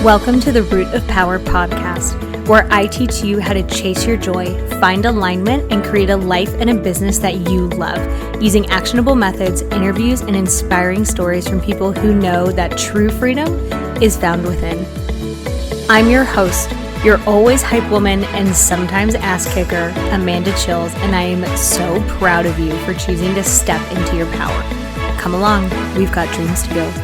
Welcome to the Root of Power podcast, where I teach you how to chase your joy, find alignment, and create a life and a business that you love, using actionable methods, interviews, and inspiring stories from people who know that true freedom is found within. I'm your host, your always hype woman and sometimes ass kicker, Amanda Chills, and I am so proud of you for choosing to step into your power. Come along, we've got dreams to build.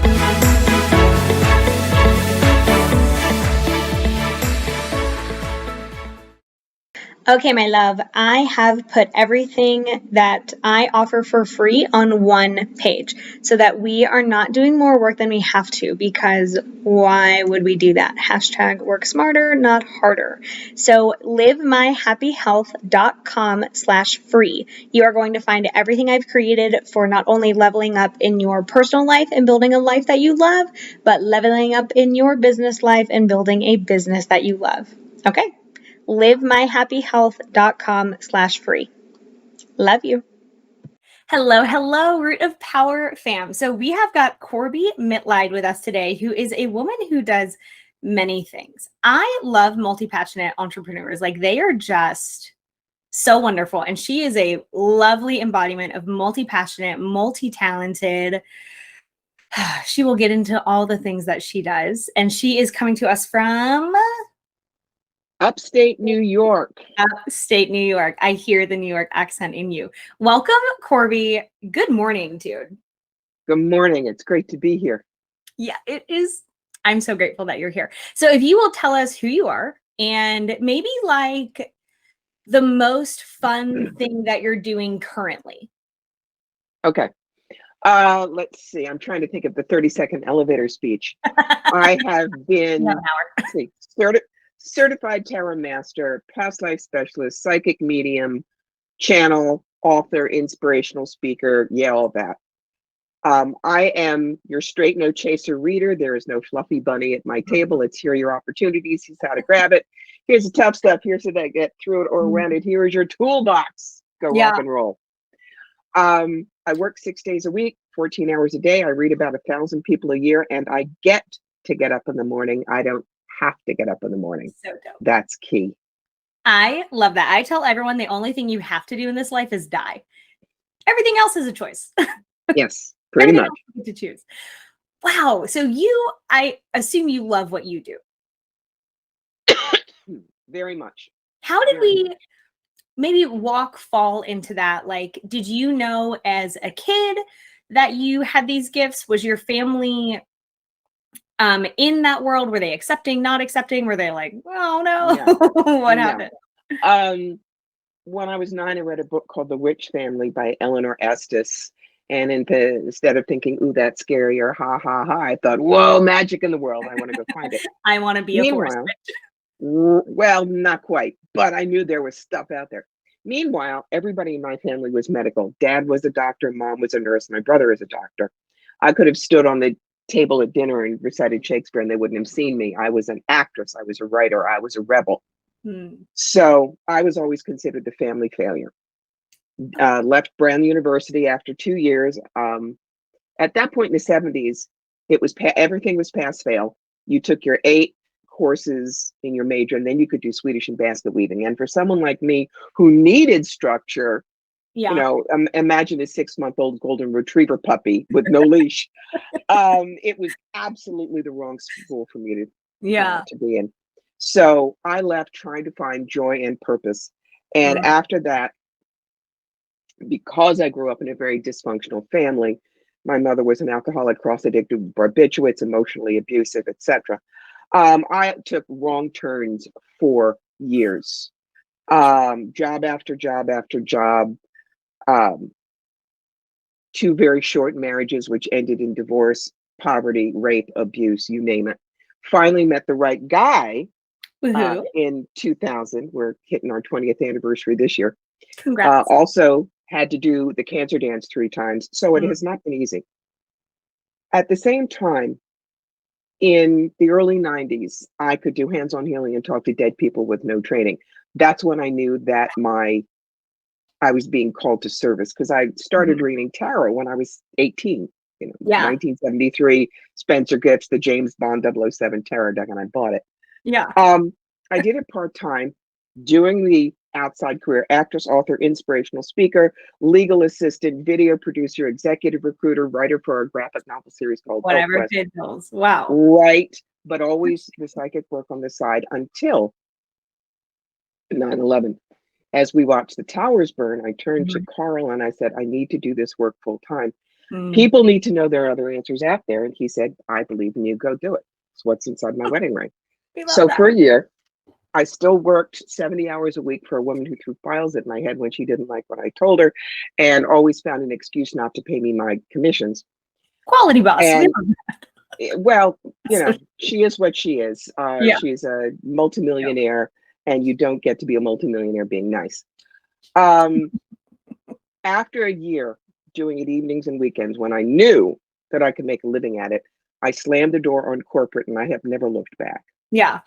Okay, my love, I have put everything that I offer for free on one page so that we are not doing more work than we have to, because why would we do that? Hashtag work smarter, not harder. So livemyhappyhealth.com/free. You are going to find everything I've created for not only leveling up in your personal life and building a life that you love, but leveling up in your business life and building a business that you love. Okay? livemyhappyhealth.com/free. Love you. Hello, Root of Power fam. So we have got Corbie Mitlied with us today, who is a woman who does many things. I love multi-passionate entrepreneurs. Like, they are just so wonderful. And she is a lovely embodiment of multi-passionate, multi-talented. She will get into all the things that she does. And she is coming to us from Upstate New York. Upstate New York. I hear the New York accent in you. Welcome, Corbie. Good morning, dude. Good morning. It's great to be here. Yeah, it is. I'm so grateful that you're here. So if you will tell us who you are and maybe like the most fun thing that you're doing currently. Okay. Let's see. I'm trying to think of the 30-second elevator speech. I have been certified tarot master, past life specialist, psychic medium, channel, author, inspirational speaker. Yeah, all that. I am your straight no chaser reader. There is no fluffy bunny at my table. It's here are your opportunities. Here's how to grab it. Here's the tough stuff. Here's how to get through it or around it. Here is your toolbox. Go rock and roll. I work 6 days a week, 14 hours a day. I read about 1,000 people a year, and I get to get up in the morning. I don't have to get up in the morning. So dope. That's key. I love that. I tell everyone the only thing you have to do in this life is die. Everything else is a choice. Yes, pretty much. You get to choose. Wow. So I assume you love what you do. Very much. How did we maybe fall into that? Like, did you know as a kid that you had these gifts? Was your family in that world? Were they accepting, not accepting? Were they like, oh no, what happened? When I was 9, I read a book called The Witch Family by Eleanor Estes. And instead of thinking, ooh, that's scary or ha, ha, ha, I thought, whoa, magic in the world. I want to go find it. I want to be a force witch. Well, not quite, but I knew there was stuff out there. Meanwhile, everybody in my family was medical. Dad was a doctor, mom was a nurse, my brother is a doctor. I could have stood on the table at dinner and recited Shakespeare and they wouldn't have seen me. I was an actress, I was a writer, I was a rebel. So I was always considered the family failure. Left Brown University after 2 years. At that point in the 70s, it was everything was pass fail. You took your 8 courses in your major and then you could do Swedish and basket weaving. And for someone like me who needed structure, you know, imagine a 6-month-old golden retriever puppy with no leash. It was absolutely the wrong school for me to be in. So I left trying to find joy and purpose. And after that, because I grew up in a very dysfunctional family, my mother was an alcoholic, cross-addicted, barbiturates, emotionally abusive, etc. I took wrong turns for years. Job after job after job. 2 very short marriages, which ended in divorce, poverty, rape, abuse, you name it. Finally met the right guy in 2000. We're hitting our 20th anniversary this year. Congrats. Also had to do the cancer dance 3 times. So it has not been easy. At the same time, in the early 90s, I could do hands-on healing and talk to dead people with no training. That's when I knew that I was being called to service, because I started reading tarot when I was 18. Yeah. 1973 Spencer Gifts, the James Bond 007 Terror Deck, and I bought it. Yeah. I did it part-time, doing the outside career: actress, author, inspirational speaker, legal assistant, video producer, executive recruiter, writer for a graphic novel series called Whatever ElfQuest. paid bills. Wow. Right, but always the psychic work on the side until 9/11. As we watched the towers burn, I turned to Carl and I said, I need to do this work full time. People need to know there are other answers out there. And he said, I believe in you. Go do it. It's what's inside my wedding ring. We love So that. for a year, I still worked 70 hours a week for a woman who threw files at my head when she didn't like what I told her, and always found an excuse not to pay me my commissions. Quality boss. And well, she is what she is. Yeah. She's a multimillionaire, and you don't get to be a multimillionaire being nice. After a year doing it evenings and weekends, when I knew that I could make a living at it, I slammed the door on corporate, and I have never looked back. Yeah.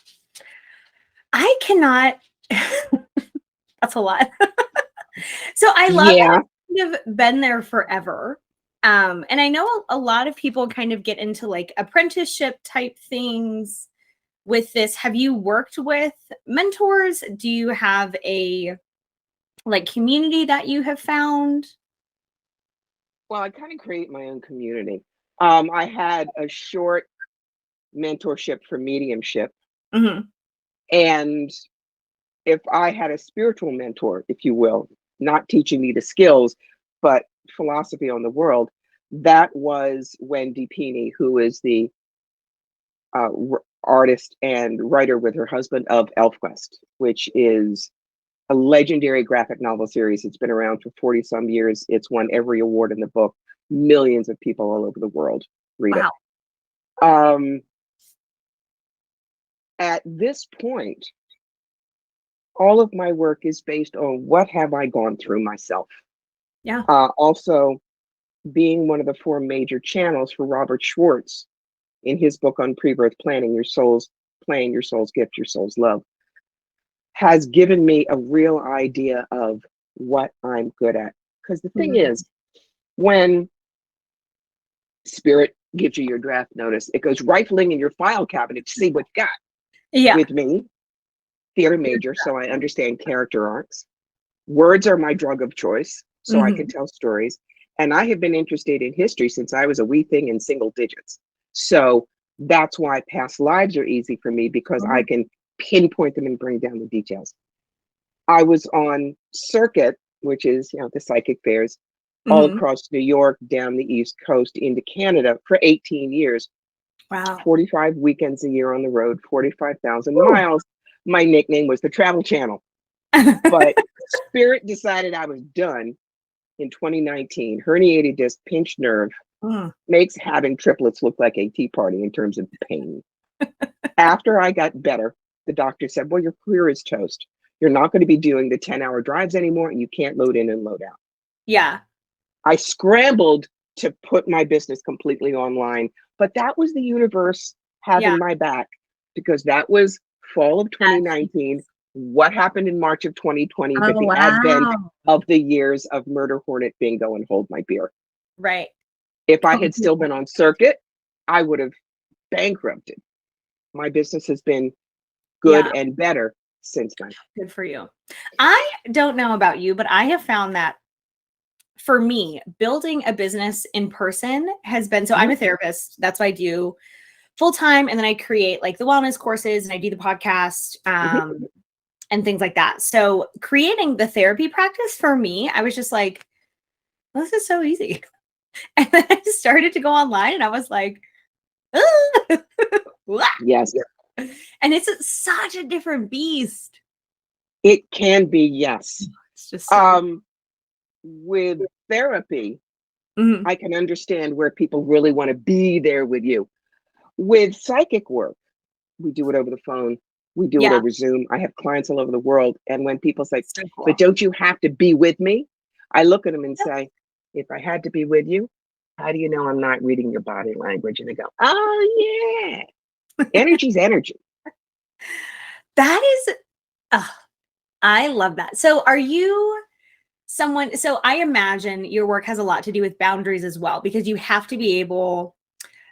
I cannot. That's a lot. So I love that you've been there forever. And I know a lot of people kind of get into like apprenticeship type things with this. Have you worked with mentors? Do you have a like community that you have found? Well, I kind of create my own community. I had a short mentorship for mediumship. And if I had a spiritual mentor, if you will, not teaching me the skills, but philosophy on the world, that was Wendy Peeney, who is the artist and writer with her husband of ElfQuest, which is a legendary graphic novel series. It's been around for 40 some years. It's won every award in the book. Millions of people all over the world read it. At this point, all of my work is based on what have I gone through myself. Yeah. Also, being one of the 4 major channels for Robert Schwartz in his book on pre-birth planning, your soul's plan, your soul's gift, your soul's love, has given me a real idea of what I'm good at. Because the thing is, when Spirit gives you your draft notice, it goes rifling in your file cabinet to see what you got. Yeah. With me, theater major, so I understand character arcs. Words are my drug of choice, so I can tell stories. And I have been interested in history since I was a wee thing in single digits. So that's why past lives are easy for me, because I can pinpoint them and bring down the details. I was on circuit, which is, the psychic fairs, all across New York, down the East Coast, into Canada for 18 years. Wow. 45 weekends a year on the road, 45,000 miles. My nickname was the Travel Channel. But Spirit decided I was done in 2019. Herniated disc, pinched nerve, makes having triplets look like a tea party in terms of pain. After I got better, the doctor said, well, your career is toast. You're not going to be doing the 10-hour drives anymore, and you can't load in and load out. Yeah. I scrambled to put my business completely online, but that was the universe having my back, because that was fall of 2019. What happened in March of 2020, but the advent of the years of Murder Hornet Bingo and Hold My Beer. Right. If I had still been on circuit, I would have bankrupted. My business has been good and better since then. Good for you. I don't know about you, but I have found that for me, building a business in person has been, so I'm a therapist. That's what I do full time. And then I create like the wellness courses and I do the podcast and things like that. So creating the therapy practice for me, I was just like, well, this is so easy. And then I started to go online and I was like, yes. And it's such a different beast. It can be, yes. It's just so with therapy, I can understand where people really want to be there with you. With psychic work, we do it over the phone. We do it over Zoom. I have clients all over the world. And when people say, but don't you have to be with me? I look at them and say, if I had to be with you, how do you know I'm not reading your body language? And they go, oh, yeah. Energy's energy. That is, I love that. So are you So I imagine your work has a lot to do with boundaries as well, because you have to be able,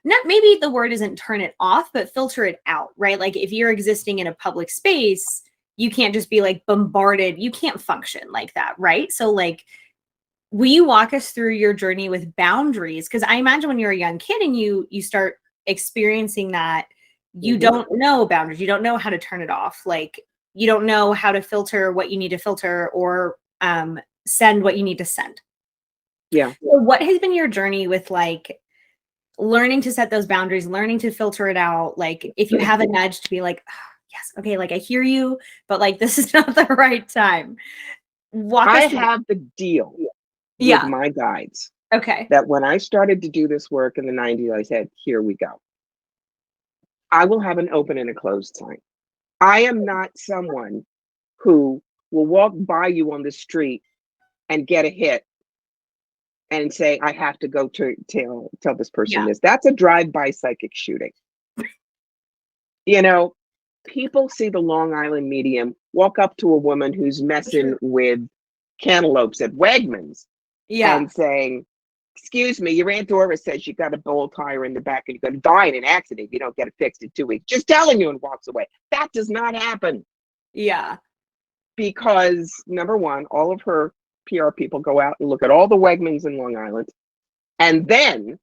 not, maybe the word isn't turn it off, but filter it out, right? Like if you're existing in a public space, you can't just be like bombarded. You can't function like that, right? So like, will you walk us through your journey with boundaries? Because I imagine when you're a young kid and you start experiencing that, you don't know boundaries. You don't know how to turn it off. Like you don't know how to filter what you need to filter, or send what you need to send. Yeah. So what has been your journey with like learning to set those boundaries, learning to filter it out? Like if you have a nudge to be like, oh, yes, okay, like I hear you, but like this is not the right time. Walk I us through. have the deal with Yeah. my guides Okay. that when I started to do this work in the 90s, I said, here we go. I will have an open and a closed sign. I am not someone who will walk by you on the street and get a hit and say, I have to go to tell this person Yeah. this. That's a drive-by psychic shooting. You know, people see the Long Island medium walk up to a woman who's messing with cantaloupes at Wegmans Yeah. and saying, excuse me, your Aunt Dora says you got a bowl tire in the back and you're going to die in an accident if you don't get it fixed in 2 weeks. Just telling you, and walks away. That does not happen. Yeah. Because number one, all of her PR people go out and look at all the Wegmans in Long Island, and then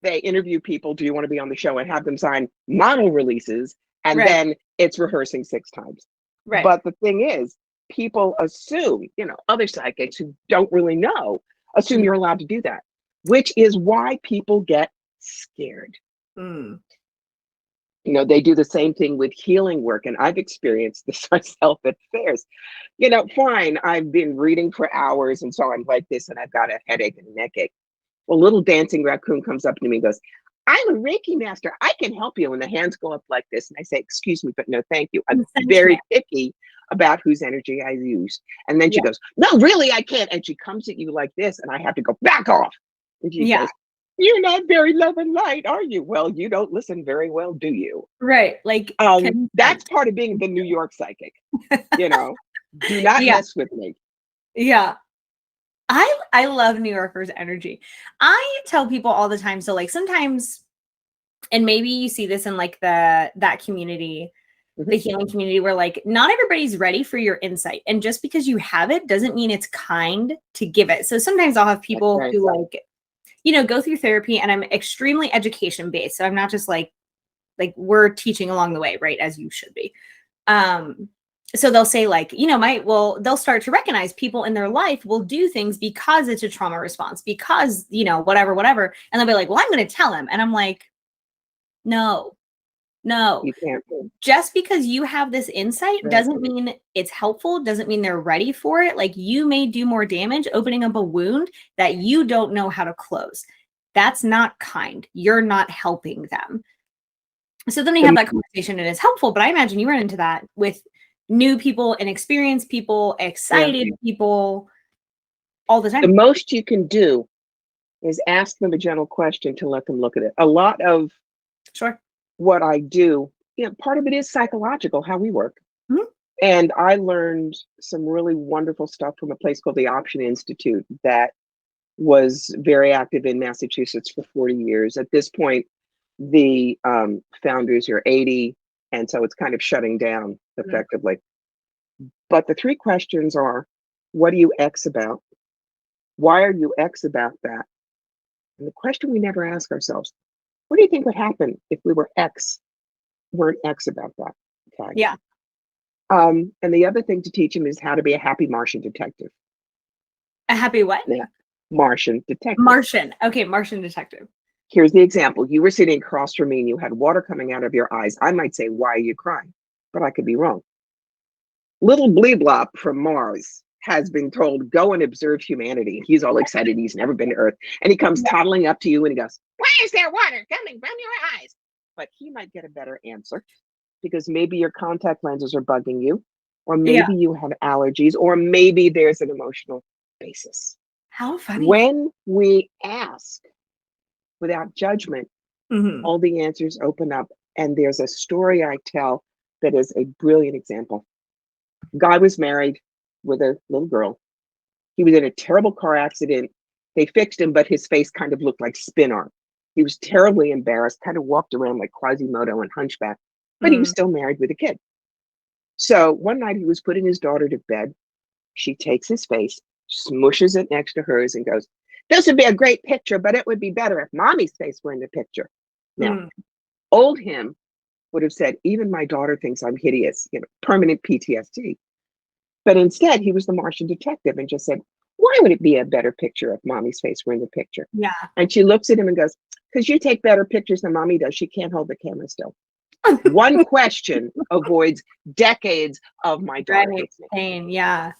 they interview people. Do you want to be on the show? And have them sign model releases, and Right. then it's rehearsing 6 times. Right. But the thing is, people assume, other psychics who don't really know assume you're allowed to do that, which is why people get scared. Mm. They do the same thing with healing work, and I've experienced this myself at fairs. Fine, I've been reading for hours, and so I'm like this, and I've got a headache and a neck ache. Well, little dancing raccoon comes up to me and goes, I'm a Reiki master. I can help you. And the hands go up like this. And I say, excuse me, but no, thank you. I'm very picky about whose energy I use. And then she goes, no, really, I can't. And she comes at you like this, and I have to go back off. And she goes, you're not very love and light, are you? Well, you don't listen very well, do you? Right. Like that's part of being the New York psychic. Do not mess with me. Yeah. I love New Yorkers' energy. I tell people all the time. So like sometimes, and maybe you see this in like that community, the healing community, where like not everybody's ready for your insight. And just because you have it doesn't mean it's kind to give it. So sometimes I'll have people who like, go through therapy, and I'm extremely education based. So I'm not just like we're teaching along the way, right? As you should be. So they'll say like, they'll start to recognize people in their life will do things because it's a trauma response, because, whatever. And they'll be like, well, I'm going to tell him. And I'm like, no, You can't. just because you have this insight doesn't mean it's helpful, doesn't mean they're ready for it. Like you may do more damage opening up a wound that you don't know how to close. That's not kind. You're not helping them. So then they have that conversation and it's helpful. But I imagine you run into that with new people, inexperienced people, excited people all the time. The most you can do is ask them a gentle question to let them look at it. A lot of what I do, part of it is psychological, how we work. And I learned some really wonderful stuff from a place called the Option Institute that was very active in Massachusetts for 40 years. At this point, the founders are 80, and so it's kind of shutting down effectively. But the 3 questions are, what are you X about? Why are you X about that? And the question we never ask ourselves, what do you think would happen if we weren't X about that? Okay. Yeah. And the other thing to teach them is how to be a happy Martian detective. A happy what? Yeah. Martian detective. Martian. Okay, Martian detective. Here's the example. You were sitting across from me and you had water coming out of your eyes. I might say, why are you crying? But I could be wrong. Little Bleeblop from Mars has been told, go and observe humanity. He's all excited. He's never been to Earth. And he comes toddling up to you and he goes, why is there water coming from your eyes? But he might get a better answer because maybe your contact lenses are bugging you, or maybe you have allergies, or maybe there's an emotional basis. How funny. When we ask without judgment, all the answers open up. And there's a story I tell that is a brilliant example. Guy was married with a little girl. He was in a terrible car accident. They fixed him, but his face kind of looked like spin art. He was terribly embarrassed, kind of walked around like Quasimodo and Hunchback, but he was still married with a kid. So one night he was putting his daughter to bed. She takes his face, smushes it next to hers, and goes, "This would be a great picture, but it would be better if mommy's face were in the picture." Now, old him would have said, "Even my daughter thinks I'm hideous," permanent PTSD. But instead, he was the Martian detective and just said, "Why would it be a better picture if mommy's face were in the picture?" Yeah. And she looks at him and goes, "Because you take better pictures than mommy does. She can't hold the camera still." One question avoids decades of my daughter hates me. Pain. Yeah.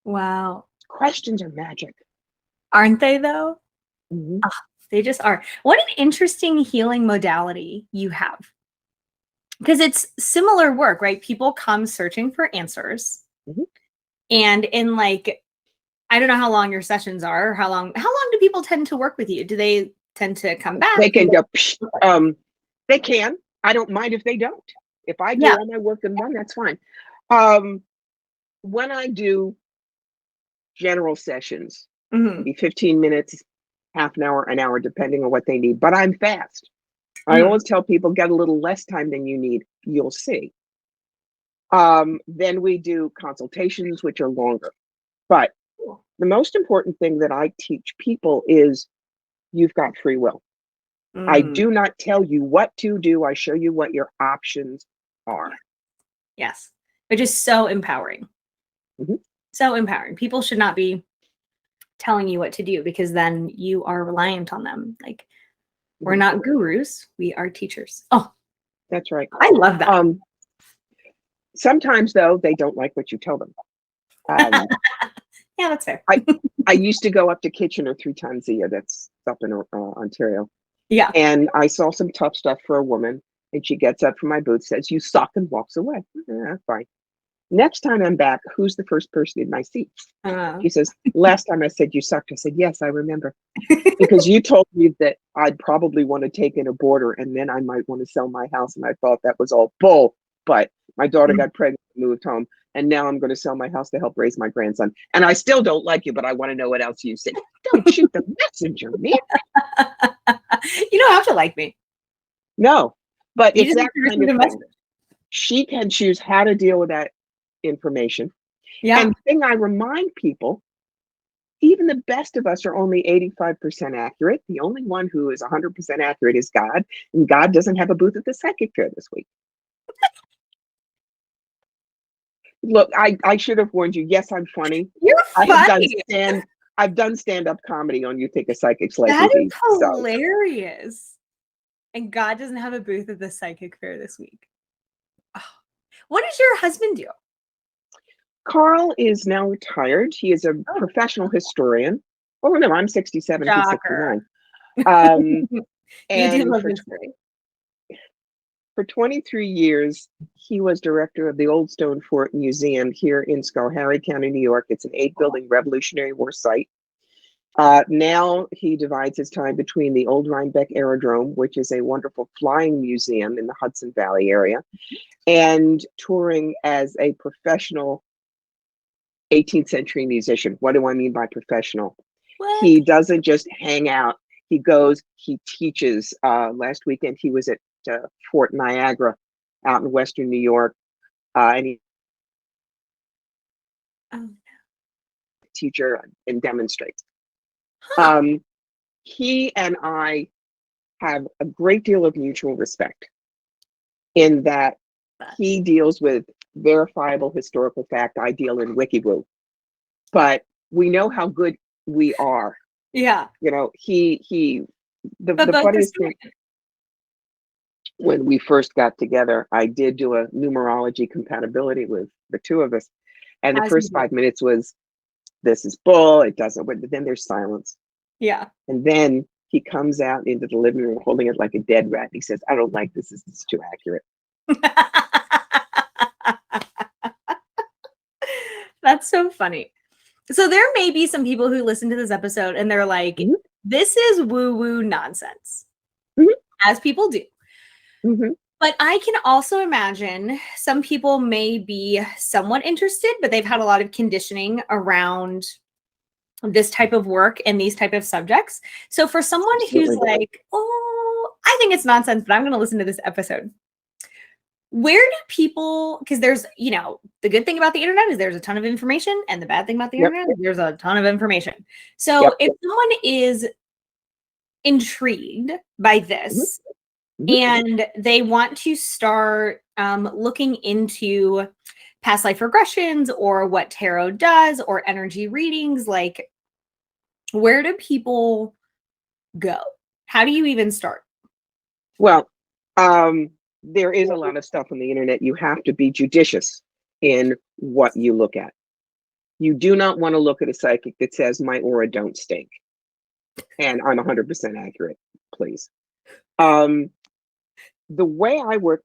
Wow. Questions are magic. Aren't they, though? Mm-hmm. Oh, they just are. What an interesting healing modality you have. Because it's similar work, right? People come searching for answers. Mm-hmm. And in like, I don't know how long your sessions are, or how long do people tend to work with you? Do they tend to come back? They can go, they can. I don't mind if they don't. If I do all my work in one, that's fine. When I do general sessions, maybe 15 minutes, half an hour, depending on what they need, but I'm fast. I always tell people, get a little less time than you need. You'll see. Then we do consultations, which are longer. But the most important thing that I teach people is you've got free will. I do not tell you what to do. I show you what your options are. Yes. Which is so empowering. So empowering. People should not be telling you what to do, because then you are reliant on them. Like, we're not gurus. We are teachers. Oh, that's right. I love that. Sometimes, though, they don't like what you tell them. Yeah, that's fair. I used to go up to Kitchener 3 times a year. That's up in Ontario. Yeah. And I saw some tough stuff for a woman, and she gets up from my booth, says, "You suck," and walks away. Fine. Next time I'm back, who's the first person in my seat? She says, "Last time I said you sucked." I said, "Yes, I remember." Because you told me that I'd probably want to take in a boarder, and then I might want to sell my house. And I thought that was all bull. But my daughter got pregnant and moved home. And now I'm going to sell my house to help raise my grandson. And I still don't like you, but I want to know what else you said. Don't shoot the messenger, man. You don't have to like me. No, but You it's that kind of thing. She can choose how to deal with that information. Yeah. And the thing I remind people, even the best of us are only 85% accurate. The only one who is 100% accurate is God. And God doesn't have a booth at the psychic fair this week. Look, I should have warned you. Yes, I'm funny. You're funny. I've done stand-up comedy on You Think a Psychic's Like That Me. is hilarious. So. And God doesn't have a booth at the psychic fair this week. Oh. What does your husband do? Carl is now retired. He is a professional historian. Oh, remember, I'm 67, he's 69. And for 23 years, he was director of the Old Stone Fort Museum here in Schoharie County, New York. It's an 8-building Revolutionary War site. Now he divides his time between the Old Rhinebeck Aerodrome, which is a wonderful flying museum in the Hudson Valley area, and touring as a professional 18th century musician. What do I mean by professional? What? He doesn't just hang out. He goes, he teaches. Last weekend, he was at Fort Niagara out in Western New York. And he teacher and demonstrates. He and I have a great deal of mutual respect in that he deals with verifiable historical fact. I deal in WikiWoo, but we know how good we are. Yeah. You know, the funniest thing, when we first got together, I did do a numerology compatibility with the two of us. And the first 5 minutes was, this is bull, it doesn't, but then there's silence. Yeah. And then he comes out into the living room holding it like a dead rat. He says, "I don't like this. This is too accurate." That's so funny. So there may be some people who listen to this episode and they're like, this is woo-woo nonsense. As people do. But I can also imagine some people may be somewhat interested, but they've had a lot of conditioning around this type of work and these type of subjects. So for someone who's Absolutely. like, oh, I think it's nonsense, but I'm going to listen to this episode. Where do people, because there's, the good thing about the internet is there's a ton of information, and the bad thing about the Yep. internet is there's a ton of information. So Yep. if someone is intrigued by this and they want to start looking into past life regressions or what tarot does or energy readings, like, where do people go? How do you even start? Well, there is a lot of stuff on the internet. You have to be judicious in what you look at. You do not want to look at a psychic that says my aura don't stink and I'm 100% accurate, please. The way I work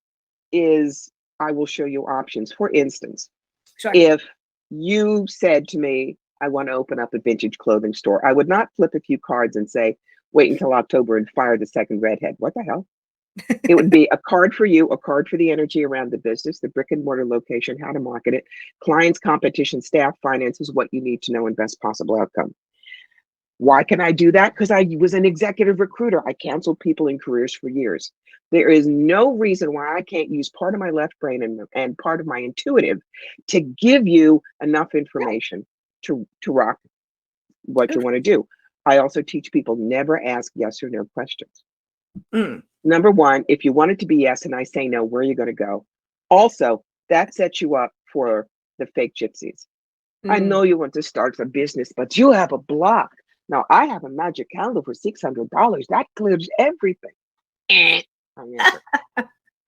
is I will show you options. For instance, Sure. if you said to me, I want to open up a vintage clothing store, I would not flip a few cards and say, wait until October and fire the second redhead. What the hell? It would be a card for you, a card for the energy around the business, the brick and mortar location, how to market it, clients, competition, staff, finances, what you need to know, and best possible outcome. Why can I do that? Because I was an executive recruiter. I canceled people in careers for years. There is no reason why I can't use part of my left brain and part of my intuitive to give you enough information to rock what you want to do. I also teach people never ask yes or no questions. Number one, if you want it to be yes and I say no, where are you going to go? Also, that sets you up for the fake gypsies. I know you want to start a business, but you have a block. Now, I have a magic calendar for $600. That clears everything.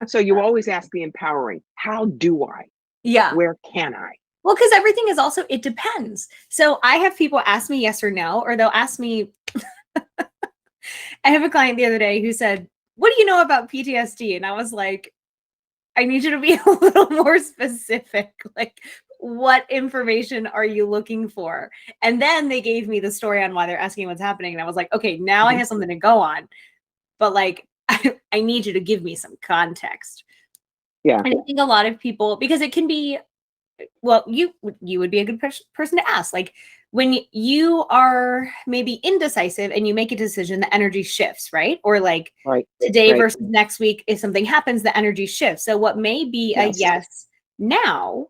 So you always ask the empowering, how do I? Yeah. Where can I? Well, because everything is also, it depends. So I have people ask me yes or no, or they'll ask me, I have a client the other day who said, what do you know about PTSD? And I was like, I need you to be a little more specific. Like, what information are you looking for? And then they gave me the story on why they're asking what's happening. And I was like, okay, now I have something to go on. But like, I need you to give me some context. Yeah. And I think a lot of people, because it can be, well, you would be a good person to ask. Like, when you are maybe indecisive and you make a decision, the energy shifts, right? Or like today versus next week, if something happens, the energy shifts. So what may be a yes now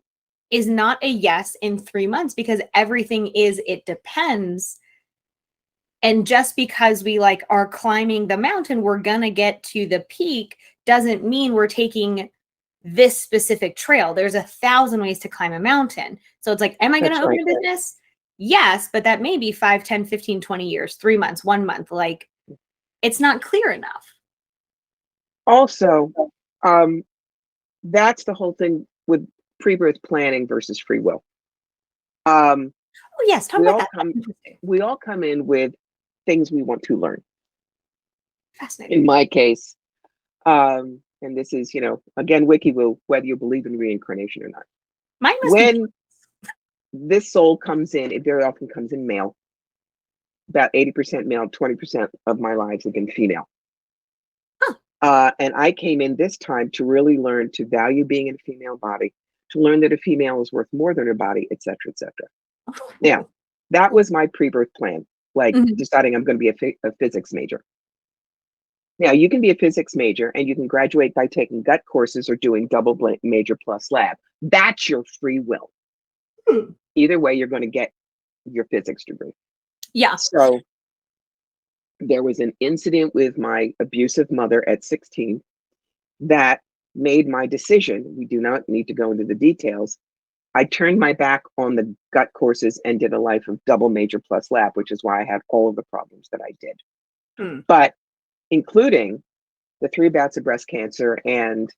is not a yes in 3 months, because everything is, it depends. And just because we like are climbing the mountain, we're going to get to the peak, doesn't mean we're taking this specific trail. There's 1,000 ways to climb a mountain. So it's like, am I going to open a business? Yes, but that may be 5, 10, 15, 20 years, 3 months, 1 month. Like, it's not clear enough. Also, that's the whole thing with pre-birth planning versus free will. Oh yes, talk about that. We all come in with things we want to learn. Fascinating. In my case, and this is, again, WikiWoo, whether you believe in reincarnation or not. Mine must when this soul comes in, it very often comes in male. About 80% male, 20% of my lives have been female. And I came in this time to really learn to value being in a female body, to learn that a female is worth more than her body, et cetera, et cetera. Now, that was my pre-birth plan, like deciding I'm going to be a physics major. Now, you can be a physics major and you can graduate by taking gut courses or doing double major plus lab. That's your free will. Either way, you're going to get your physics degree. Yeah. So there was an incident with my abusive mother at 16 that made my decision. We do not need to go into the details. I turned my back on the gut courses and did a life of double major plus lab, which is why I had all of the problems that I did. But including the 3 bouts of breast cancer and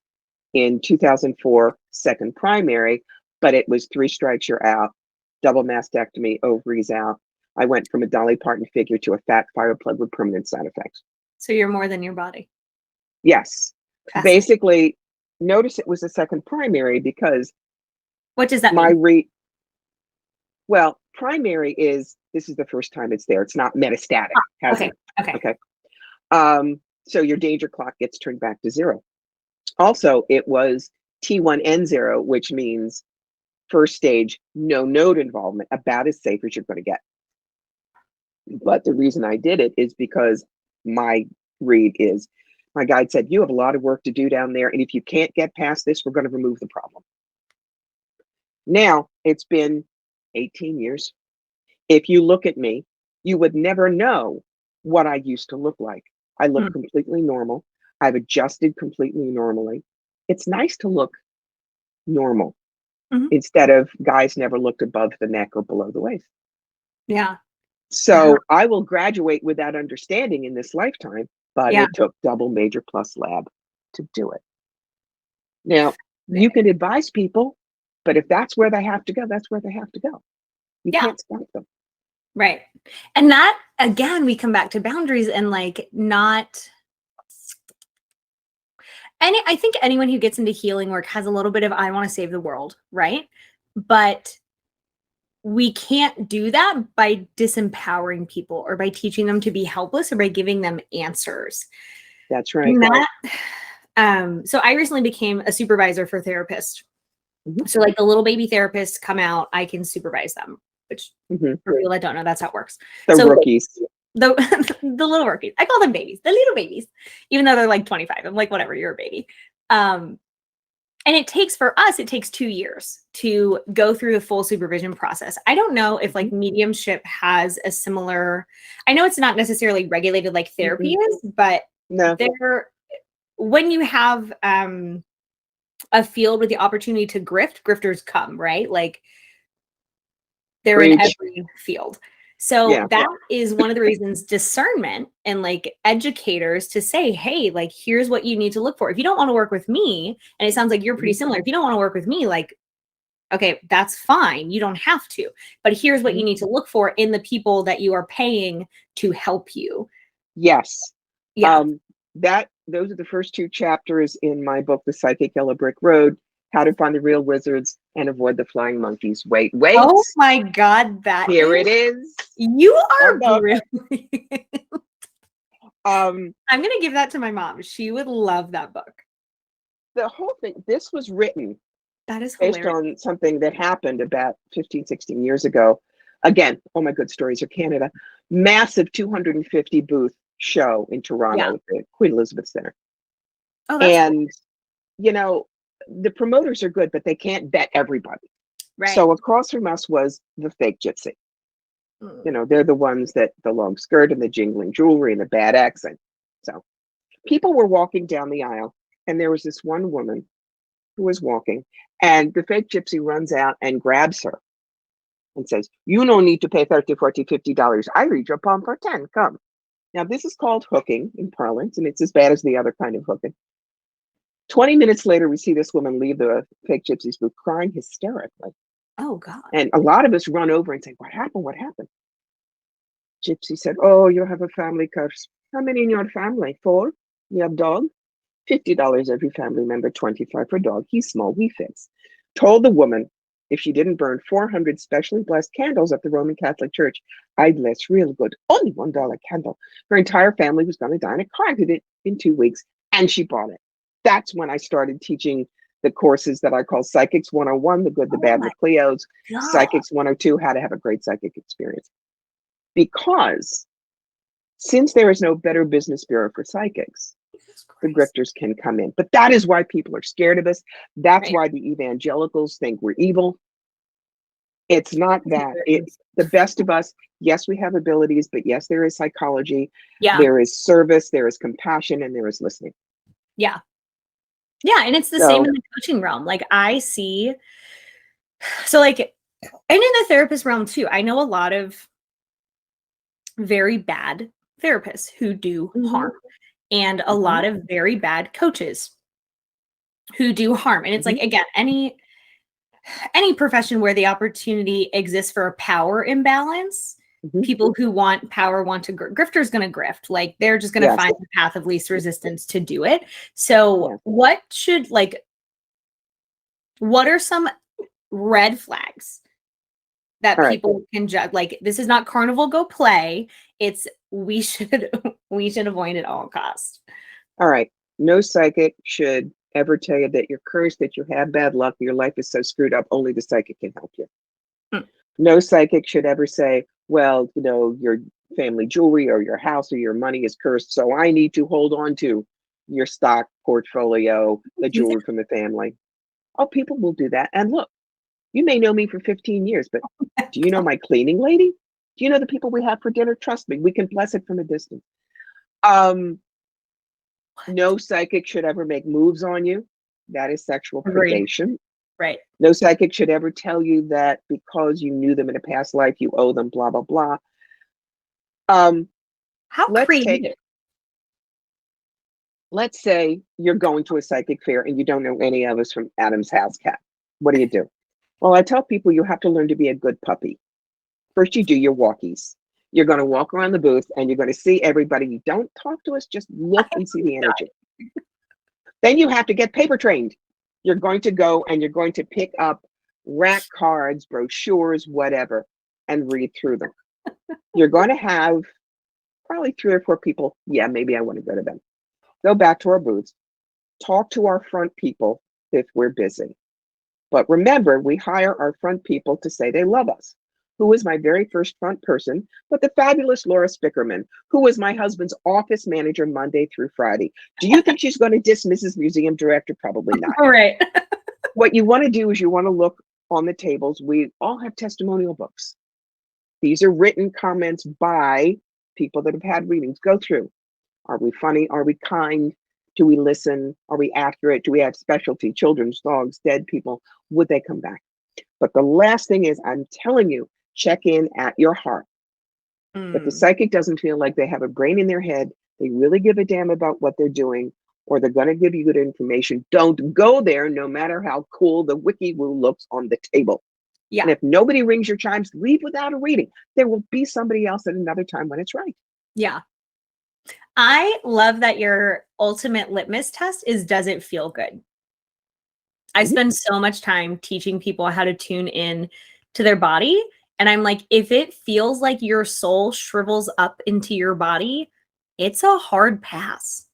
in 2004, second primary, but it was 3 strikes, you're out, double mastectomy, ovaries out. I went from a Dolly Parton figure to a fat fire plug with permanent side effects. So you're more than your body. Yes. Basically, notice it was a second primary because what does that mean? Well, primary is, this is the first time it's there. It's not metastatic. Okay. So your danger clock gets turned back to 0. Also, it was T1N0, which means first stage, no node involvement, about as safe as you're going to get. But the reason I did it is because my read is, my guide said, you have a lot of work to do down there. And if you can't get past this, we're going to remove the problem. Now, it's been 18 years. If you look at me, you would never know what I used to look like. I look completely normal. I've adjusted completely normally. It's nice to look normal instead of guys never looked above the neck or below the waist. Yeah. So I will graduate with that understanding in this lifetime, but Yeah. it took double major plus lab to do it. Now, you can advise people, but if that's where they have to go, that's where they have to go. You can't stop them. Right. And that, again, we come back to boundaries and like not. And I think anyone who gets into healing work has a little bit of, I want to save the world, right? But we can't do that by disempowering people or by teaching them to be helpless or by giving them answers. That's right. So I recently became a supervisor for therapists. So like the little baby therapists come out, I can supervise them, which for people that don't know, that's how it works. The rookies. The little rookies. I call them babies, the little babies, even though they're like 25. I'm like, whatever, you're a baby. And it takes, for us, it takes 2 years to go through the full supervision process. I don't know if like mediumship has a similar, I know it's not necessarily regulated like therapy is, but when you have a field with the opportunity to grifters come, right? Like they're in every field. So that is one of the reasons discernment and like educators to say, hey, like, here's what you need to look for. If you don't want to work with me, and it sounds like you're pretty similar. If you don't want to work with me, like, okay, that's fine. You don't have to, but here's what you need to look for in the people that you are paying to help you. Yes. Yeah. Those are the first 2 chapters in my book, The Psychic Yellow Brick Road, How to Find the Real Wizards and Avoid the Flying Monkeys. Wait. Oh my God, here it is. You are brilliant. I'm going to give that to my mom. She would love that book. The whole thing, this was written that is based on something that happened about 15, 16 years ago. Again, all my good stories are Canada. Massive 250 booth show in Toronto at the Queen Elizabeth Center. And, you know, the promoters are good, but they can't bet everybody. Right. So across from us was the fake gypsy. You know, they're the ones that the long skirt and the jingling jewelry and the bad accent. So people were walking down the aisle, and there was this one woman who was walking, and the fake gypsy runs out and grabs her and says, you don't need to pay $30, $40, $50. I read your palm for 10. Come. Now, this is called hooking in parlance, and it's as bad as the other kind of hooking. 20 minutes later, we see this woman leave the fake gypsy's booth crying hysterically. Oh, God. And a lot of us run over and say, what happened? What happened? Gypsy said, oh, you have a family curse. How many in your family? 4? You have dog? $50 every family member, 25 per dog. He's small, we fix. Told the woman if she didn't burn 400 specially blessed candles at the Roman Catholic Church, I'd bless real good. Only $1 candle. Her entire family was going to die in a car accident in 2 weeks, and she bought it. That's when I started teaching the courses that I call Psychics 101, the good, the bad, and the Cleos. Psychics 102, how to have a great psychic experience. Because since there is no Better Business Bureau for psychics, the grifters can come in. But that is why people are scared of us. That's why the evangelicals think we're evil. It's not that. It's the best of us. Yes, we have abilities, but yes, there is psychology. Yeah. There is service, there is compassion, and there is listening. Yeah. Yeah. And it's the same in the coaching realm. Like I see, so like, and in the therapist realm too, I know a lot of very bad therapists who do harm, and a lot of very bad coaches who do harm. And it's like, again, any profession where the opportunity exists for a power imbalance, people who want power want to grifter's going to grift. Like they're just going to find the path of least resistance to do it. So what are some red flags that people can judge? Like, this is not carnival go play. It's we should avoid at all costs. All right. No psychic should ever tell you that you're cursed, that you have bad luck, your life is so screwed up, only the psychic can help you. Hmm. No psychic should ever say, well, your family jewelry or your house or your money is cursed, so I need to hold on to your stock portfolio, the Do that. jewelry from the family. Oh, people will do that. And look, you may know me for 15 years, but do you know my cleaning lady? Do you know the people we have for dinner? Trust me, we can bless it from a distance. Um, no psychic should ever make moves on you. That is sexual Agreed. predation. Right. No psychic should ever tell you that because you knew them in a past life, you owe them blah, blah, blah. How Let's creative. say you're going to a psychic fair and you don't know any of us from Adam's house cat. What do? Well, I tell people you have to learn to be a good puppy. First, you do your walkies. You're going to walk around the booth and you're going to see everybody. You don't talk to us, just look and see the energy. Then you have to get paper trained. You're going to go and you're going to pick up rack cards, brochures, whatever, and read through them. You're going to have probably 3 or 4 people. Yeah, maybe I want to go to them. Go back to our booths, talk to our front people if we're busy. But remember, we hire our front people to say they love us. Who was my very first front person, but the fabulous Laura Spickerman, who was my husband's office manager Monday through Friday. Do you think she's going to dismiss his museum director? Probably not. All right. What you want to do is you want to look on the tables. We all have testimonial books. These are written comments by people that have had readings. Go through. Are we funny? Are we kind? Do we listen? Are we accurate? Do we have specialty? Children's, dogs, dead people? Would they come back? But the last thing is, I'm telling you, check in at your heart. If the psychic doesn't feel like they have a brain in their head, they really give a damn about what they're doing, or they're going to give you good information, don't go there no matter how cool the wiki woo looks on the table. Yeah. And if nobody rings your chimes, leave without a reading. There will be somebody else at another time when it's right. Yeah. I love that your ultimate litmus test is, does it feel good? I spend so much time teaching people how to tune in to their body. And I'm like, if it feels like your soul shrivels up into your body, it's a hard pass.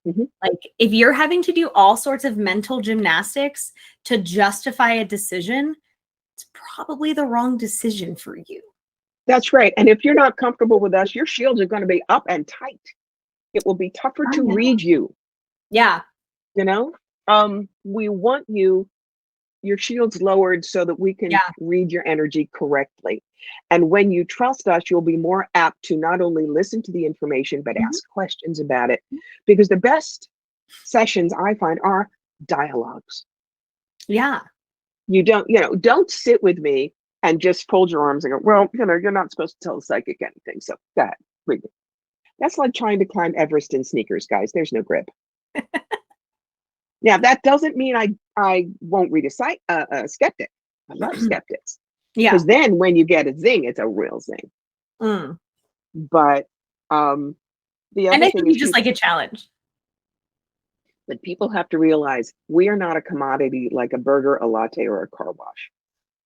Like, if you're having to do all sorts of mental gymnastics to justify a decision, it's probably the wrong decision for you. That's right. And if you're not comfortable with us, your shields are going to be up and tight. It will be tougher to read you. Yeah. We want your shields lowered so that we can read your energy correctly. And when you trust us, you'll be more apt to not only listen to the information, but ask questions about it. Because the best sessions I find are dialogues. Yeah. You don't sit with me and just fold your arms and go, well, you're not supposed to tell the psychic anything. So go ahead, read it. That's like trying to climb Everest in sneakers, guys. There's no grip. Now, that doesn't mean I won't read a skeptic. I love skeptics. Yeah. Because then when you get a zing, it's a real zing. But the other thing is, you just like a challenge. But people have to realize we are not a commodity like a burger, a latte, or a car wash.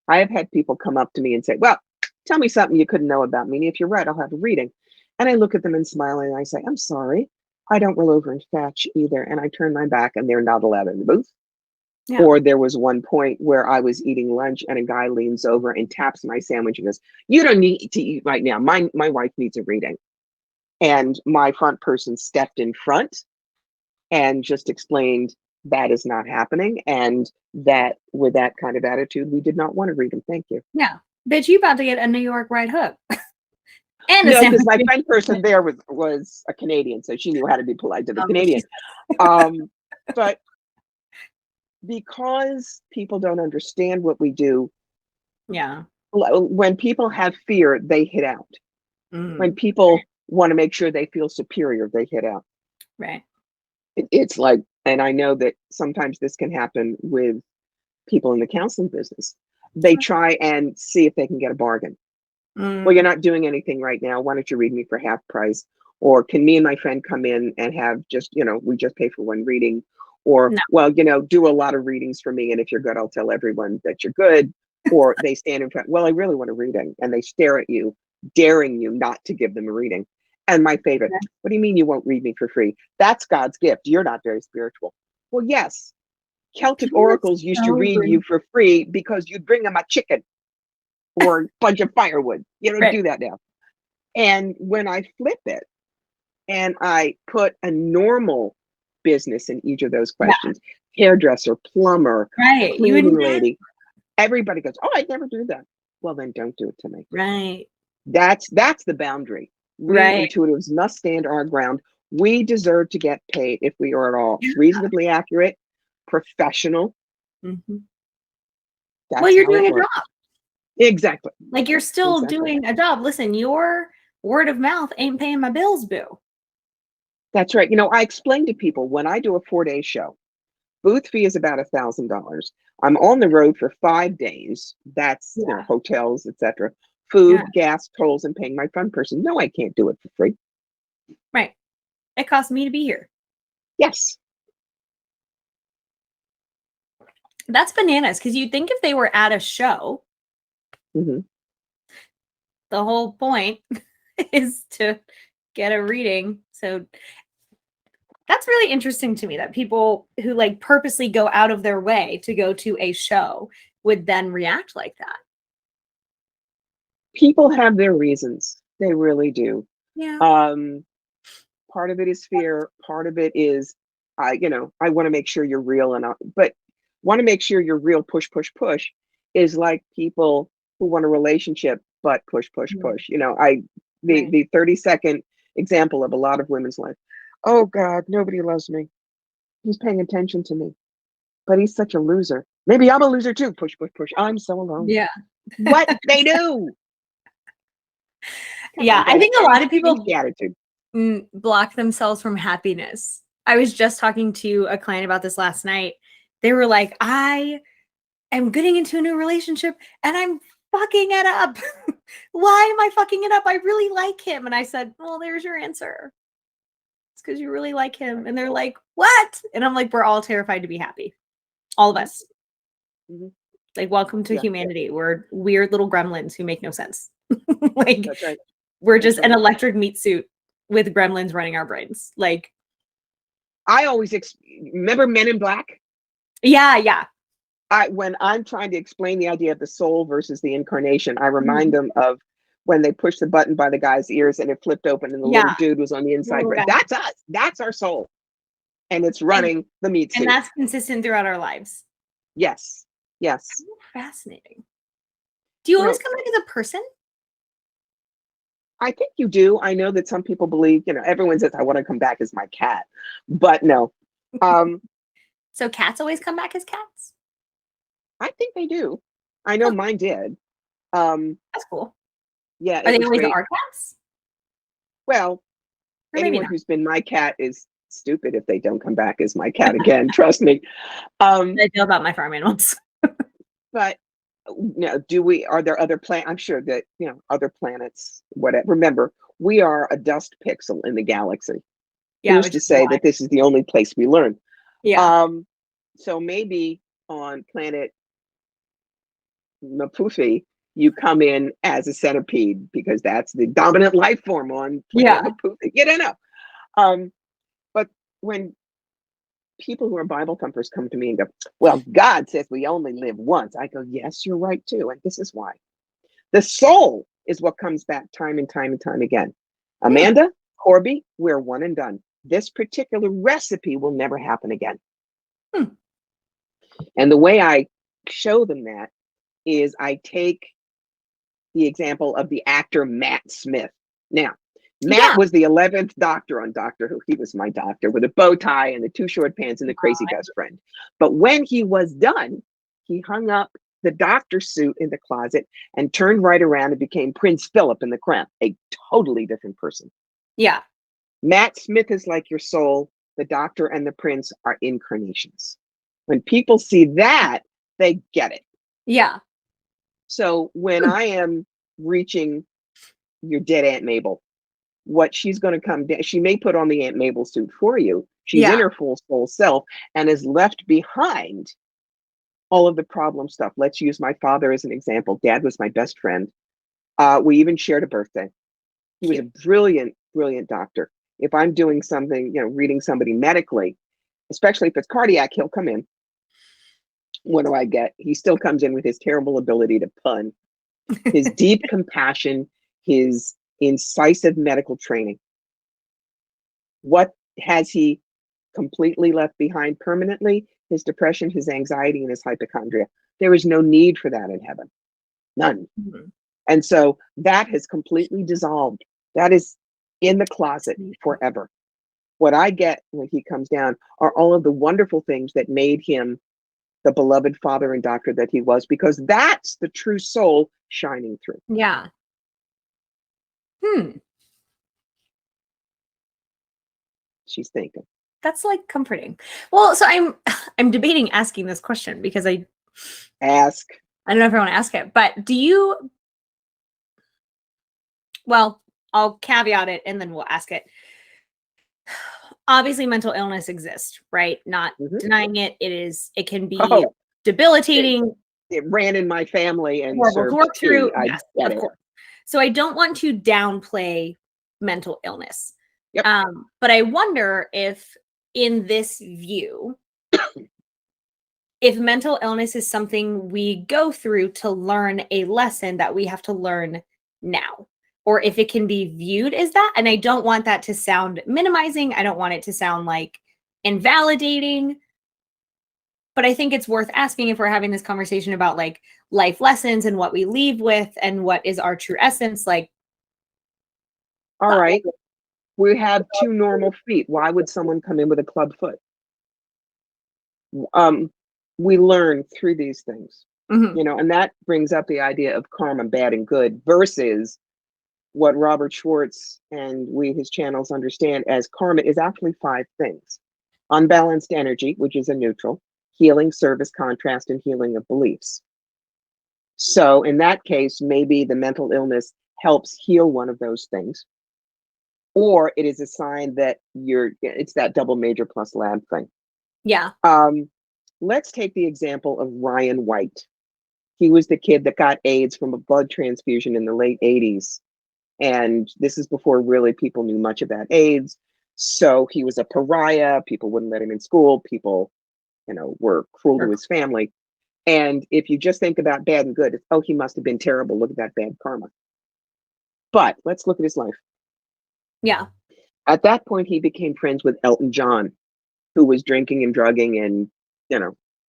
I have had people come up to me and say, well, tell me something you couldn't know about me. And if you're right, I'll have a reading. And I look at them and smile and I say, I'm sorry. I don't roll over and fetch either. And I turn my back and they're not allowed in the booth. Yeah. Or there was one point where I was eating lunch and a guy leans over and taps my sandwich and goes, you don't need to eat right now. My wife needs a reading. And my front person stepped in front and just explained that is not happening. And that with that kind of attitude, we did not want to read him. Thank you. Yeah. Bitch, you about to get a New York right hook. And no, because my friend person there was a Canadian, so she knew how to be polite to the Canadian. But because people don't understand what we do, when people have fear, they hit out. When people want to make sure they feel superior, they hit out. Right. It's like, and I know that sometimes this can happen with people in the counseling business. They try and see if they can get a bargain. Well, you're not doing anything right now. Why don't you read me for half price? Or can me and my friend come in and have just, we just pay for one reading? Or, well, do a lot of readings for me. And if you're good, I'll tell everyone that you're good. Or they stand in front, well, I really want a reading. And they stare at you, daring you not to give them a reading. And my favorite, what do you mean you won't read me for free? That's God's gift. You're not very spiritual. Well, yes, Celtic That's oracles used to so read you rude. for free because you'd bring them a chicken or a bunch of firewood. You don't Right. do that now. And when I flip it and I put a normal business in each of those Yeah. questions, hairdresser, plumber, Right. You would cleaning never. lady, everybody goes, "Oh, I'd never do that." Well, then don't do it to me. Right. That's the boundary. We Right. intuitives must stand our ground. We deserve to get paid if we are at all Yeah. reasonably accurate, professional. Mhm. Well, That's you're how it doing a works. job. Exactly. Like you're still Exactly. doing a job. Listen, your word of mouth ain't paying my bills, boo. That's right. You know, I explain to people when I do a 4-day show, booth fee is about $1,000. I'm on the road for 5 days. That's, Yeah. hotels, etc. Yeah. Food, gas, tolls, and paying my fund person. No, I can't do it for free. Right. It costs me to be here. Yes. That's bananas. Because you'd think if they were at a show, Hmm. the whole point is to get a reading. So that's really interesting to me that people who like purposely go out of their way to go to a show would then react like that. People have their reasons. They really do. Yeah. Um, Part of it is fear. Part of it is, I want to make sure you're real, but want to make sure you're real. Push, push, push is like people who want a relationship, but push, push, Mm, push. The right. the 30-second example of a lot of women's life. Oh God, nobody loves me. He's paying attention to me, but he's such a loser. Maybe I'm a loser too. Push, push, push. I'm so alone. Yeah. What they do? Come on, Yeah. I guys, think a lot of change people the attitude. block themselves from happiness. I was just talking to a client about this last night. They were like, I am getting into a new relationship and I'm fucking it up. Why am I fucking it up? I really like him. And I said, well, there's your answer. It's because you really like him. And they're like, what? And I'm like, we're all terrified to be happy. All of Mhm, us. mhm. Like, welcome to Yeah, humanity. We're weird little gremlins who make no sense. Like, that's right. we're That's just an right. electric meat suit with gremlins running our brains. Like, I always remember Men in Black. yeah, yeah. When I'm trying to explain the idea of the soul versus the incarnation, I remind Mhm. them of when they pushed the button by the guy's ears and it flipped open and the little Yeah. dude was on the inside. Little guy. That's us. That's our soul, and it's And running the meat and suit. that's consistent throughout our lives. Yes, yes. Fascinating. Do you You always know, come back as a person? I think you do. I know that some people believe. Everyone says I want to come back as my cat, but no. Um, So cats always come back as cats? I think they do. I know Huh, mine did. Um, that's cool. yeah, Are it they was always great. our cats? Well, Or maybe anyone not. who's been my cat is stupid if they don't come back as my cat again. Trust me. Um, I feel about my farm animals. but do we? Are there other I'm sure that other planets. Whatever. Remember, we are a dust pixel in the galaxy. Yeah, Who's which to is say why. that this is the only place we learn? Yeah. Um, so maybe on planet Mapufi, you come in as a centipede because that's the dominant life form on planet Yeah. Mapufi. You don't know. Um, but when people who are Bible thumpers come to me and go, well, God says we only live once. I go, yes, you're right too. And this is why. The soul is what comes back time and time and time again. Hmm. Amanda, Corbie, we're one and done. This particular recipe will never happen again. Hmm. And the way I show them that is I take the example of the actor Matt Smith. Now, Matt Yeah. was the 11th Doctor on Doctor Who. He was my doctor with a bow tie and the two short pants and the crazy best friend. But when he was done, he hung up the doctor suit in the closet and turned right around and became Prince Philip in The Crown, a totally different person. Yeah. Matt Smith is like your soul. The doctor and the prince are incarnations. When people see that, they get it. Yeah. So when Hmm. I am reaching your dead Aunt Mabel, what she's going to come down, she may put on the Aunt Mabel suit for you. She's in Yeah. her full soul self and is left behind all of the problem stuff. Let's use my father as an example. Dad was my best friend. We even shared a birthday. He was a Cute. brilliant, brilliant doctor. If I'm doing something, reading somebody medically, especially if it's cardiac, he'll come in. What do I get? He still comes in with his terrible ability to pun, his deep compassion, his incisive medical training. What has he completely left behind permanently? His depression, his anxiety, and his hypochondria. There is no need for that in heaven. None. Mhm. And so that has completely dissolved. That is in the closet forever. What I get when he comes down are all of the wonderful things that made him the beloved father and doctor that he was, because that's the true soul shining through. Yeah. She's thinking. That's like comforting. Well, so I'm debating asking this question because I don't know if I want to ask it, but well, I'll caveat it and then we'll ask it. Obviously, mental illness exists, right? Not denying it. It can be debilitating. It ran in my family and horrible to work through. Yes, of course. So I don't want to downplay mental illness. Yep. But I wonder if in this view, if mental illness is something we go through to learn a lesson that we have to learn now, or if it can be viewed as that. And I don't want that to sound minimizing. I don't want it to sound like invalidating. But I think it's worth asking if we're having this conversation about like life lessons and what we leave with and what is our true essence. Like, all right, we have 2 normal feet. Why would someone come in with a club foot? We learn through these things, you know, and that brings up the idea of karma, bad and good, versus what Robert Schwartz and we, his channels, understand as karma is actually 5 things: unbalanced energy, which is a neutral; healing, service, contrast, and healing of beliefs. So in that case, maybe the mental illness helps heal one of those things, or it is a sign that it's that double major plus lab thing. Yeah. Let's take the example of Ryan White. He was the kid that got AIDS from a blood transfusion in the late 80s. And this is before really people knew much about AIDS. So he was a pariah. People wouldn't let him in school. People, were cruel to his family. And if you just think about bad and good, he must have been terrible. Look at that bad karma. But let's look at his life. Yeah. At that point, he became friends with Elton John, who was drinking and drugging and,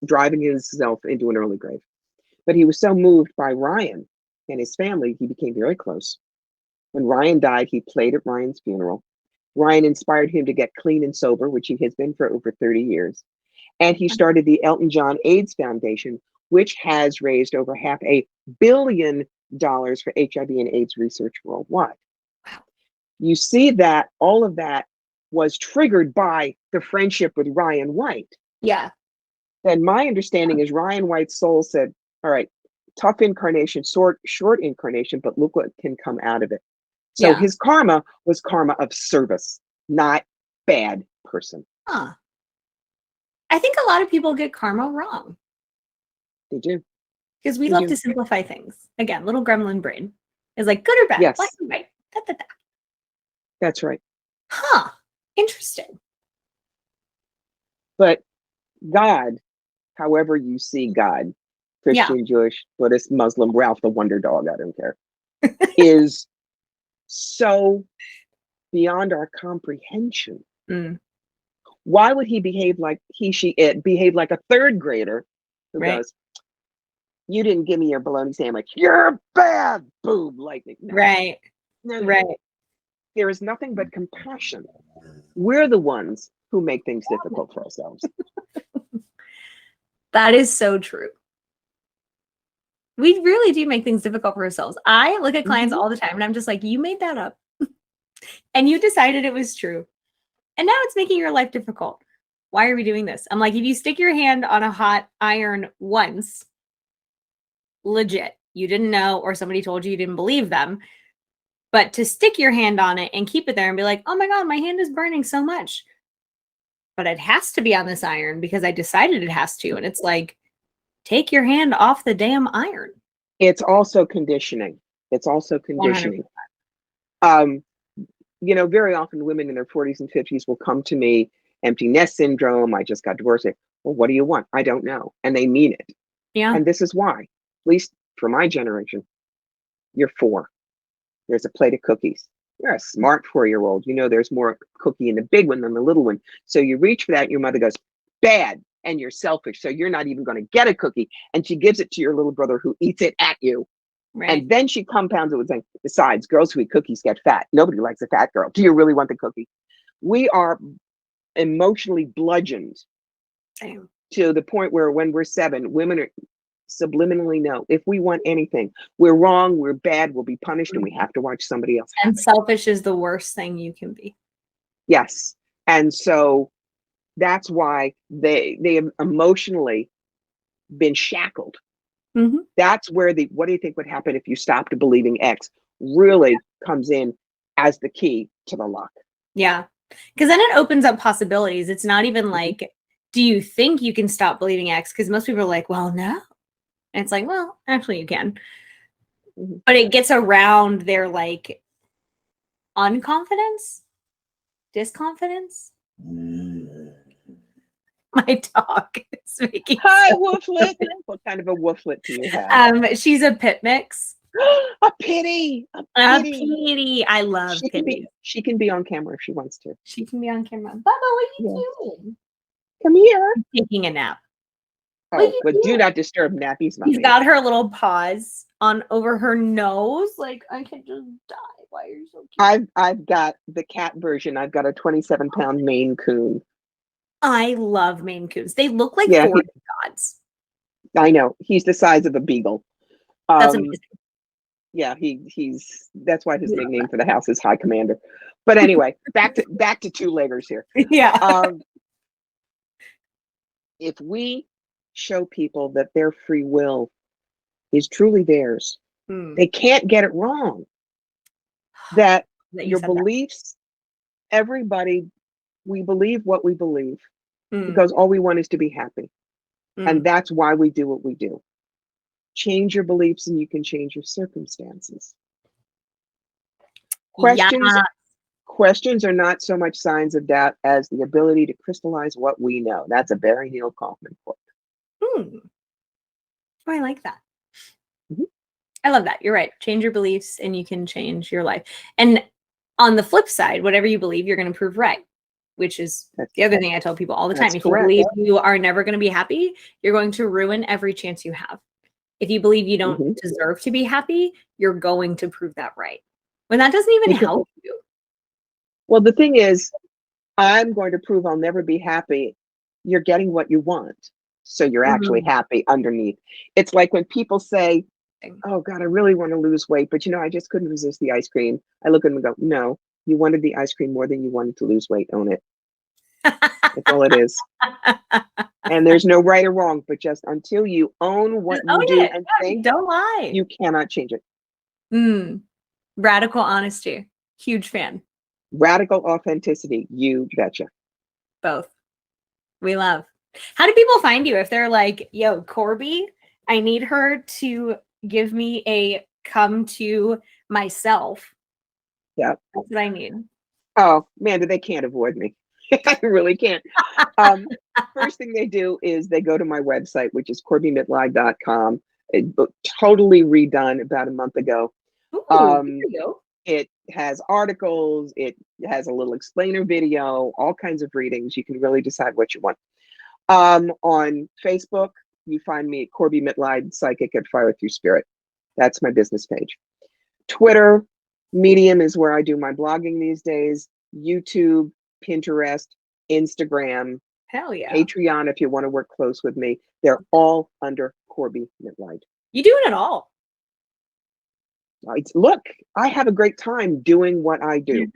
driving himself into an early grave. But he was so moved by Ryan and his family, he became very close. When Ryan died, he played at Ryan's funeral. Ryan inspired him to get clean and sober, which he has been for over 30 years. And he started the Elton John AIDS Foundation, which has raised over $500 million for HIV and AIDS research worldwide. Wow. You see that all of that was triggered by the friendship with Ryan White. Yeah. Then my understanding is Ryan White's soul said, all right, tough incarnation, short incarnation, but look what can come out of it. So his karma was karma of service, not bad person. Huh. I think a lot of people get karma wrong. They do. Because we love to simplify things. Again, little gremlin brain is like good or bad, yes. Black and white. Da, da, da. That's right. Huh. Interesting. But God, however you see God, Christian, Jewish, Buddhist, Muslim, Ralph the Wonder Dog, I don't care, is so beyond our comprehension. Why would he behave like it behave like a 3rd grader who goes, you didn't give me your bologna sandwich, you're bad, boom, lightning. No. Right. There is nothing but compassion. We're the ones who make things difficult for ourselves. That is so true. We really do make things difficult for ourselves. I look at clients all the time and I'm just like, you made that up and you decided it was true. And now it's making your life difficult. Why are we doing this? I'm like, if you stick your hand on a hot iron once, legit, you didn't know, or somebody told you didn't believe them. But to stick your hand on it and keep it there and be like, oh my God, my hand is burning so much. But it has to be on this iron because I decided it has to. And it's like, take your hand off the damn iron. It's also conditioning. 100%. Very often women in their 40s and 50s will come to me empty nest syndrome. I just got divorced. Well, what do you want? I don't know. And they mean it. Yeah. And this is why, at least for my generation, you're 4. There's a plate of cookies. You're a smart 4-year-old. You know there's more cookie in the big one than the little one. So you reach for that, and your mother goes, bad, and you're selfish. So you're not even going to get a cookie. And she gives it to your little brother who eats it at you. Right. And then she compounds it with saying, besides, girls who eat cookies get fat. Nobody likes a fat girl. Do you really want the cookie? We are emotionally bludgeoned Damn. to the point where when we're 7, women are subliminally know if we want anything, we're wrong, we're bad, we'll be punished, and we have to watch somebody else. And selfish is the worst thing you can be. Yes. And so that's why they have emotionally been shackled. Mm-hmm. That's where the what do you think would happen if you stopped believing X really comes in as the key to the lock. Yeah. Because then it opens up possibilities. It's not even like, do you think you can stop believing X? Because most people are like, well, no. And it's like, well, actually you can. Mm-hmm. But it gets around their like unconfidence, disconfidence. My dog is making Hi, Wooflet. What kind of a Wooflet do you have? She's a pit mix. A pity. A pity. I love pitties. She can be on camera if she wants to. She can be on camera. Bubba, what are you doing? Come here. I'm taking a nap. Oh, but do not disturb Nappy's mummy. She's got her little paws on over her nose. Like, I can just die. Why are you so cute? I've got the cat version. I've got a 27-pound Maine Coon. I love Maine Coons. They look like forest gods. I know. He's the size of a beagle. That's amazing. Yeah, he's that's why his nickname for the house is High Commander. But anyway, back to two-leggers here. Yeah. If we show people that their free will is truly theirs, they can't get it wrong. That your beliefs, everybody, we believe what we believe because all we want is to be happy. And that's why we do what we do. Change your beliefs and you can change your circumstances. Questions are not so much signs of doubt as the ability to crystallize what we know. That's a Barry Neal Kaufman quote. Oh, I like that. I love that. You're right. Change your beliefs and you can change your life. And on the flip side, whatever you believe, you're going to prove right, which is the other thing I tell people all the time. If you believe you are never going to be happy, you're going to ruin every chance you have. If you believe you don't deserve to be happy, you're going to prove that right. When that doesn't even help you. Well, the thing is, I'm going to prove I'll never be happy. You're getting what you want. So you're actually happy underneath. It's like when people say, oh God, I really want to lose weight, but I just couldn't resist the ice cream. I look at them and go, no, you wanted the ice cream more than you wanted to lose weight. Own it. That's all it is. And there's no right or wrong, but just until you own what you do and think, don't lie. You cannot change it. Radical honesty. Huge fan. Radical authenticity. You betcha. Both. We love. How do people find you if they're like, yo, Corbie, I need her to give me a come to myself. Yeah. That's what I need. Oh, man, they can't avoid me. I really can't. First thing they do is they go to my website, which is CorbieMitlied.com. Totally redone about a month ago. Ooh, there you go. It has articles. It has a little explainer video, all kinds of readings. You can really decide what you want. On Facebook, you find me at Corbie Mitlied, Psychic at Fire Through Spirit. That's my business page. Twitter, Medium is where I do my blogging these days. YouTube, Pinterest, Instagram, hell yeah, Patreon if you want to work close with me. They're all under Corbie Mitlied. You doing it all. Look, I have a great time doing what I do. Yeah.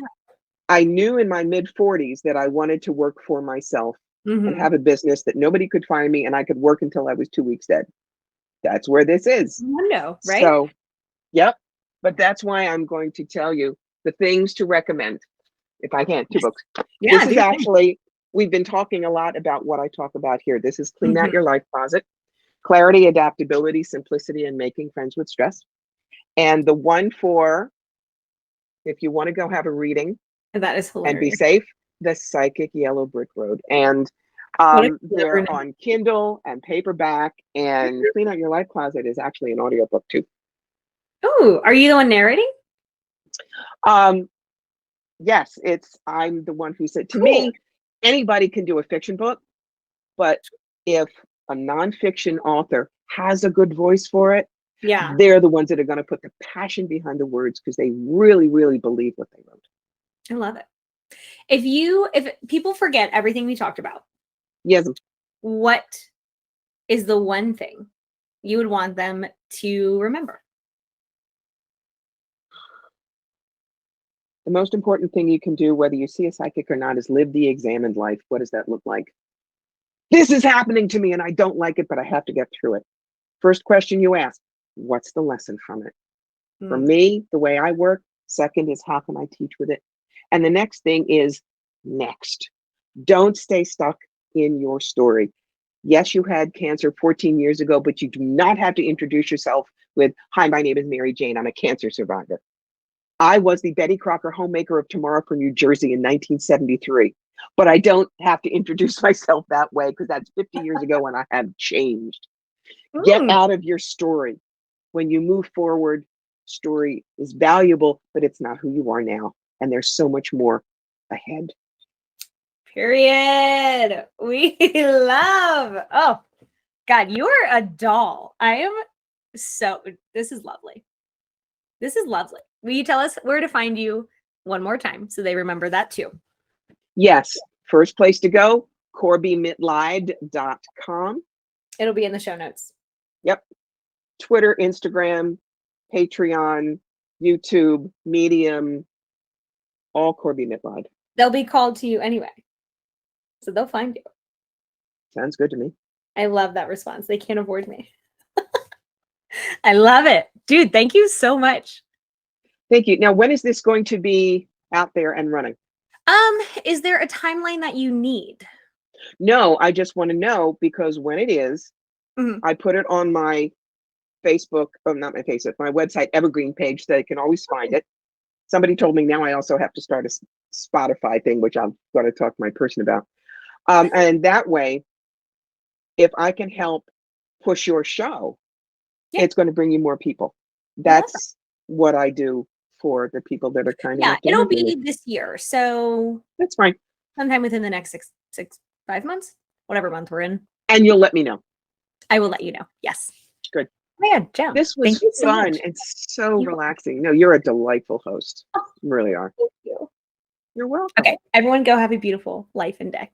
I knew in my mid-40s that I wanted to work for myself and have a business that nobody could find me and I could work until I was 2 weeks dead. That's where this is. No, right? So, yep. But that's why I'm going to tell you the things to recommend. If I can, 2 books. Yeah, this is actually, we've been talking a lot about what I talk about here. This is Clean Out Your Life Closet, Clarity, Adaptability, Simplicity, and Making Friends with Stress. And the 1 for, if you want to go have a reading that is hilarious. And be safe, The Psychic Yellow Brick Road. And What a clever they're name. on Kindle and paperback, and Clean Out Your Life Closet is actually an audiobook too. Oh, are you the one narrating? Yes, I'm the one who said, to Cool. me, anybody can do a fiction book, but if a nonfiction author has a good voice for it, Yeah. they're the ones that are going to put the passion behind the words because they really, really believe what they wrote. I love it. If people forget everything we talked about, Yes. what is the one thing you would want them to remember? The most important thing you can do, whether you see a psychic or not, is live the examined life. What does that look like? This is happening to me and I don't like it, but I have to get through it. First question you ask, what's the lesson from it? For me, the way I work, second is how can I teach with it? And the next thing is next. Don't stay stuck in your story. Yes, you had cancer 14 years ago, but you do not have to introduce yourself with, hi, my name is Mary Jane. I'm a cancer survivor. I was the Betty Crocker homemaker of tomorrow for New Jersey in 1973. But I don't have to introduce myself that way because that's 50 years ago and I have changed. Get out of your story. When you move forward, story is valuable, but it's not who you are now. And there's so much more ahead. Period. We love. Oh, God, you are a doll. This is lovely. This is lovely. Will you tell us where to find you one more time so they remember that too? Yes. First place to go, CorbieMitlied.com. It'll be in the show notes. Yep. Twitter, Instagram, Patreon, YouTube, Medium, all Corbie Mitlied. They'll be called to you anyway. So they'll find you. Sounds good to me. I love that response. They can't avoid me. I love it. Dude, thank you so much. Thank you. Now, when is this going to be out there and running? Is there a timeline that you need? No, I just want to know because when it is, I put it on my Facebook, not my Facebook, my website Evergreen page so they can always find it. Somebody told me now I also have to start a Spotify thing, which I'm going to talk to my person about. And that way, if I can help push your show, it's going to bring you more people. That's what I do for the people that are kind enough to it'll interview be me. this year. So that's fine. Sometime within the next 5 months, whatever month we're in. And you'll let me know. I will let you know. Yes. Good. Oh my God, Jem. This was fun and so relaxing. No, you're a delightful host. You really are. Thank you. You're welcome. Okay, everyone go have a beautiful life and day.